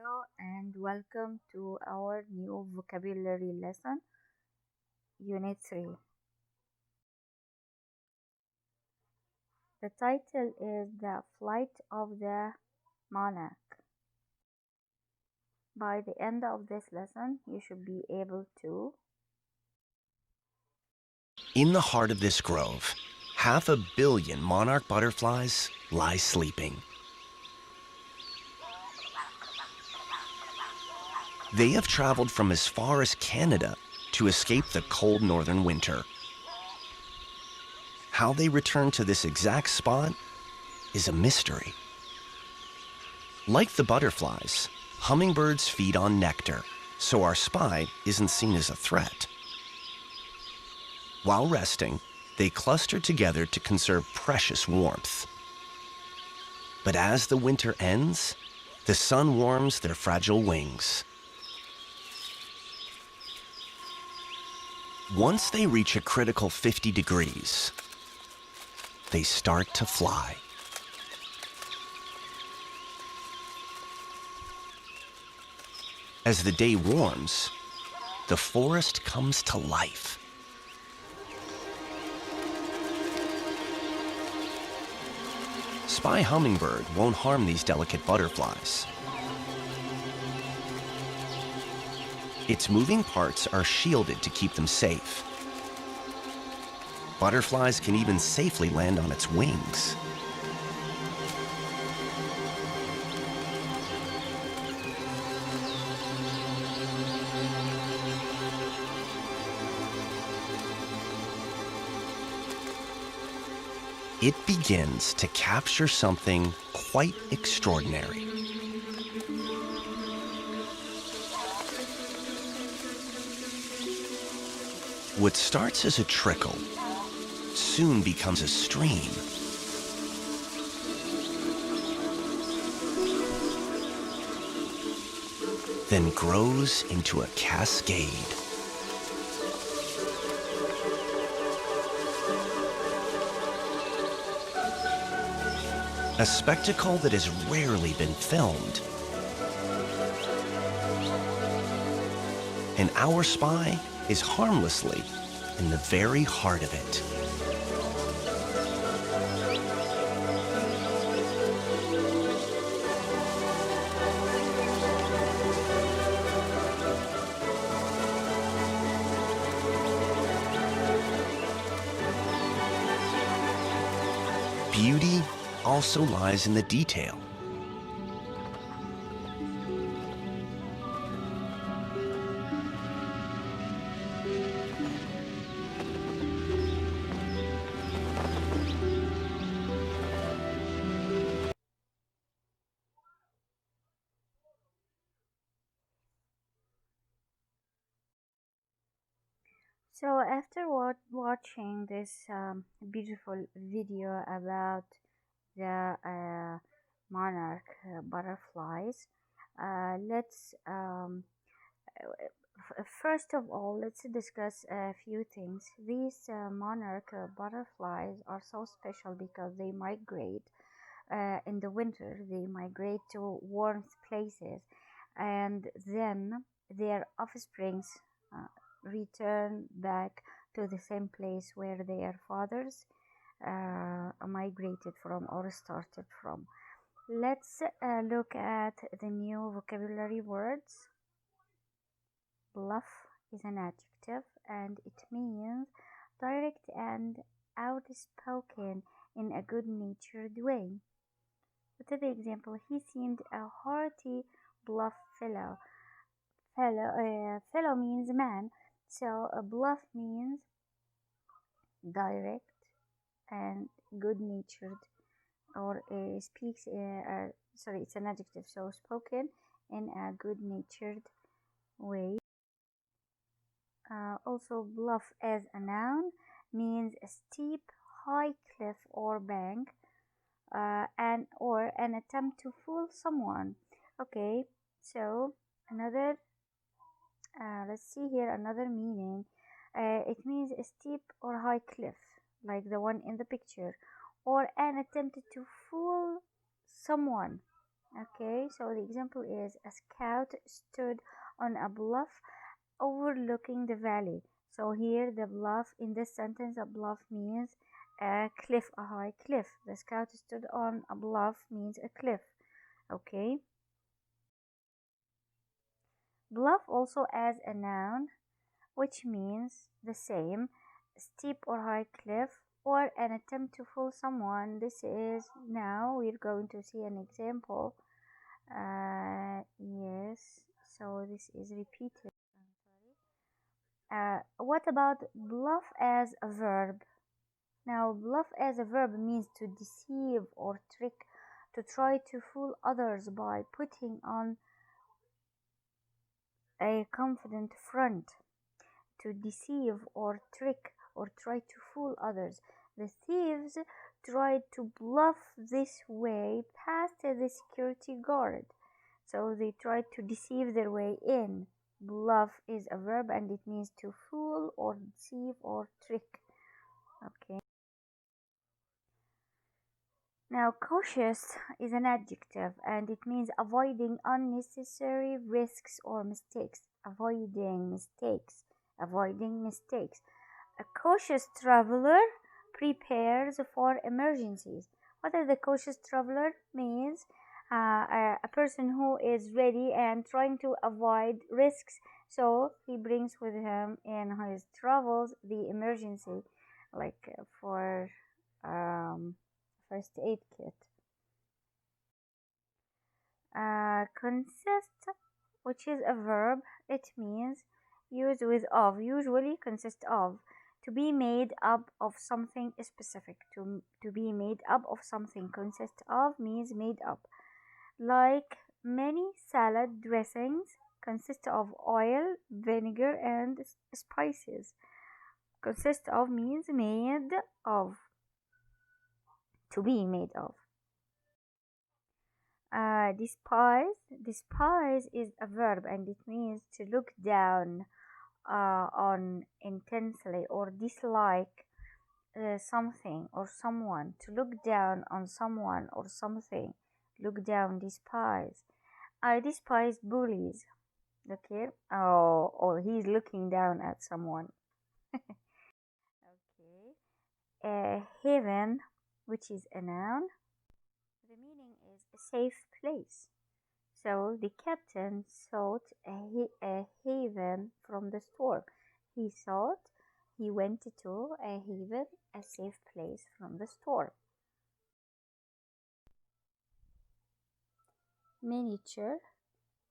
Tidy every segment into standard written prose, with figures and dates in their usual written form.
Hello and welcome to our new vocabulary lesson, Unit 3. The title is The Flight of the Monarch. By the end of this lesson, you should be able to In the heart of this grove, 500 million monarch butterflies lie sleeping. They have traveled from as far as Canada to escape the cold northern winter. How they return to this exact spot is a mystery. Like the butterflies, hummingbirds feed on nectar, so our spy isn't seen as a threat. While resting, they cluster together to conserve precious warmth. But as the winter ends, the sun warms their fragile wings. Once they reach a critical 50 degrees, they start to fly. As the day warms, the forest comes to life. Spy hummingbird won't harm these delicate butterflies. Its moving parts are shielded to keep them safe. Butterflies can even safely land on its wings. It begins to capture something quite extraordinary. What starts as a trickle soon becomes a stream. Then grows into a cascade. A spectacle that has rarely been filmed. And our spy is harmlessly in the very heart of it. Beauty also lies in the detail. So after watching this beautiful video about the monarch butterflies, let's first of all, let's discuss a few things. These monarch butterflies are so special because they migrate in the winter. They migrate to warm places, and then their offsprings uh, return back to the same place where their fathers migrated from or started from. Let's look at the new vocabulary words. Bluff is an adjective and it means direct and outspoken in a good-natured way. Look at the example. He seemed a hearty, bluff fellow. Fellow means man, so a bluff means direct and good-natured, or speaks. Sorry, it's an adjective, so spoken in a good-natured way. Also, bluff as a noun means a steep, high cliff or bank, or an attempt to fool someone. Okay, so another, let's see here another meaning. It means a steep or high cliff, like the one in the picture, or an attempt to fool someone. Okay, so the example is a scout stood on a bluff overlooking the valley. So here the bluff in this sentence, a bluff means a cliff, a high cliff. The scout stood on a bluff means a cliff. Okay. Bluff also as a noun, which means the same, steep or high cliff, or an attempt to fool someone. This is now we're going to see an example. Yes, so this is repeated. What about bluff as a verb? Now, bluff as a verb means to deceive or trick, to try to fool others by putting on a confident front, to deceive or trick or try to fool others. The thieves tried to bluff this way past the security guard. So they tried to deceive their way in. Bluff is a verb and it means to fool or deceive or trick. Okay. Now, cautious is an adjective and it means avoiding unnecessary risks or mistakes. Avoiding mistakes. Avoiding mistakes. A cautious traveler prepares for emergencies. What is the cautious traveler means? A person who is ready and trying to avoid risks, so he brings with him in his travels the emergency, like for um, first aid kit. Consist, which is a verb, it means used with of, usually consist of. To be made up of something specific. To be made up of something. Consist of means made up. Like many salad dressings consist of oil, vinegar, and spices. Consist of means made of. To be made of. Despise is a verb and it means to look down on intensely or dislike something or someone. To look down on someone or something. Look down, despise. I despise bullies. Okay. Oh, he's looking down at someone. Okay. Haven, which is a noun. The meaning is a safe place. So the captain sought a haven from the storm. He went to a haven, a safe place from the storm. Miniature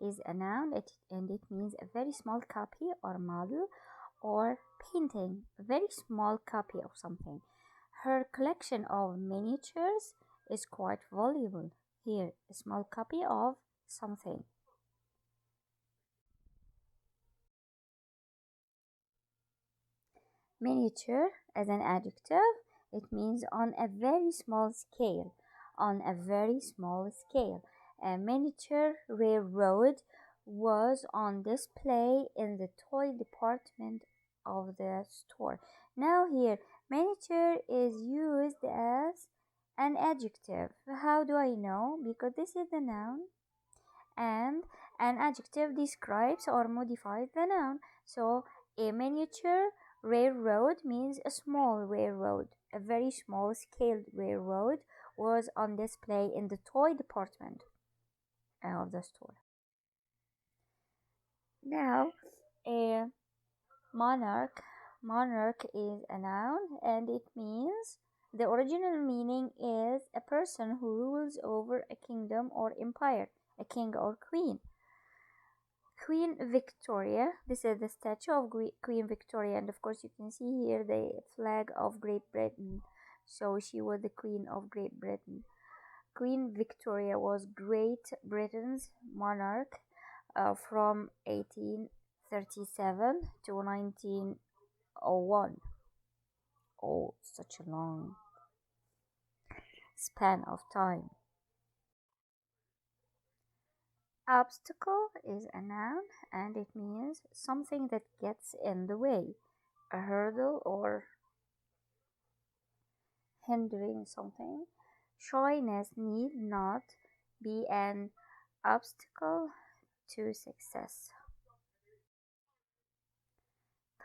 is a noun and it means a very small copy or model or painting, a very small copy of something. Her collection of miniatures is quite valuable. Here, a small copy of something. Miniature as an adjective, it means on a very small scale. On a very small scale. A miniature railroad was on display in the toy department of the store. Now here, miniature is used as an adjective. How do I know? Because this is the noun and an adjective describes or modifies the noun. So a miniature railroad means a small railroad. A very small scaled railroad was on display in the toy department of the store. Now, a monarch. Monarch is a noun and it means the original meaning is a person who rules over a kingdom or empire, a king or queen. Queen Victoria. This is the statue of Queen Victoria, and of course, you can see here the flag of Great Britain. So, she was the Queen of Great Britain. Queen Victoria was Great Britain's monarch from 1837 to 1901. Oh, such a long span of time. Obstacle is a noun and it means something that gets in the way, a hurdle or hindering something. Shyness need not be an obstacle to success.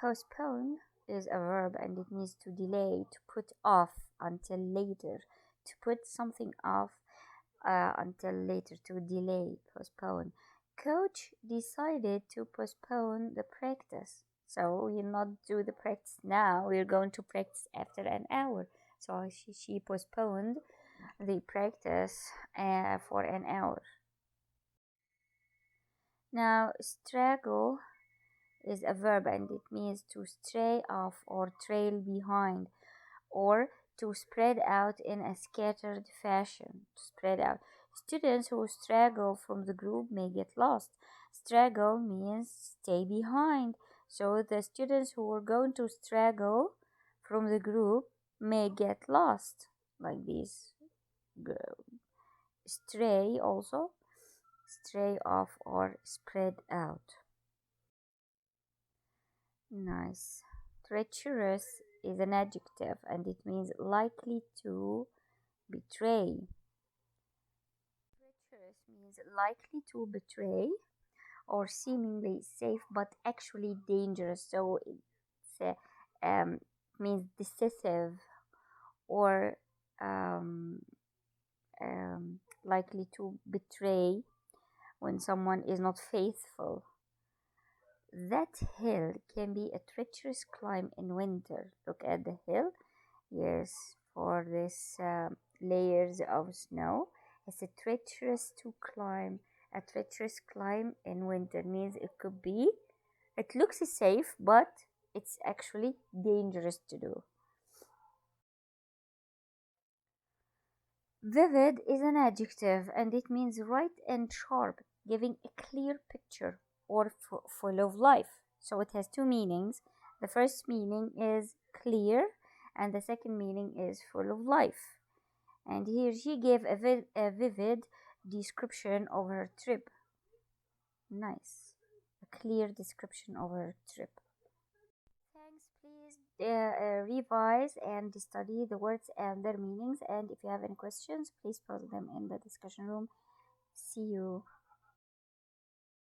Postpone is a verb and it means to delay, to put off until later, to put something off until later, to delay, postpone. Coach decided to postpone the practice. So we'll not do the practice now, we're going to practice after an hour. So she postponed the practice for an hour. Now, straggle is a verb and it means to stray off or trail behind or to spread out in a scattered fashion. To spread out. Students who straggle from the group may get lost. Straggle means stay behind. So the students who are going to straggle from the group may get lost, like this. Stray also, stray off or spread out. Nice. Treacherous is an adjective and it means likely to betray. Treacherous means likely to betray or seemingly safe but actually dangerous. So means decisive or um, likely to betray when someone is not faithful. That hill can be a treacherous climb in winter. Look at the hill. Yes, for this layers of snow. It's a treacherous to climb. A treacherous climb in winter means it could be, it looks safe, but it's actually dangerous to do. Vivid is an adjective and it means bright and sharp, giving a clear picture or full of life. So it has two meanings. The first meaning is clear and the second meaning is full of life. And here she gave a vivid description of her trip. Nice. A clear description of her trip. Thanks. Please revise and study the words and their meanings. And if you have any questions, please post them in the discussion room. See you.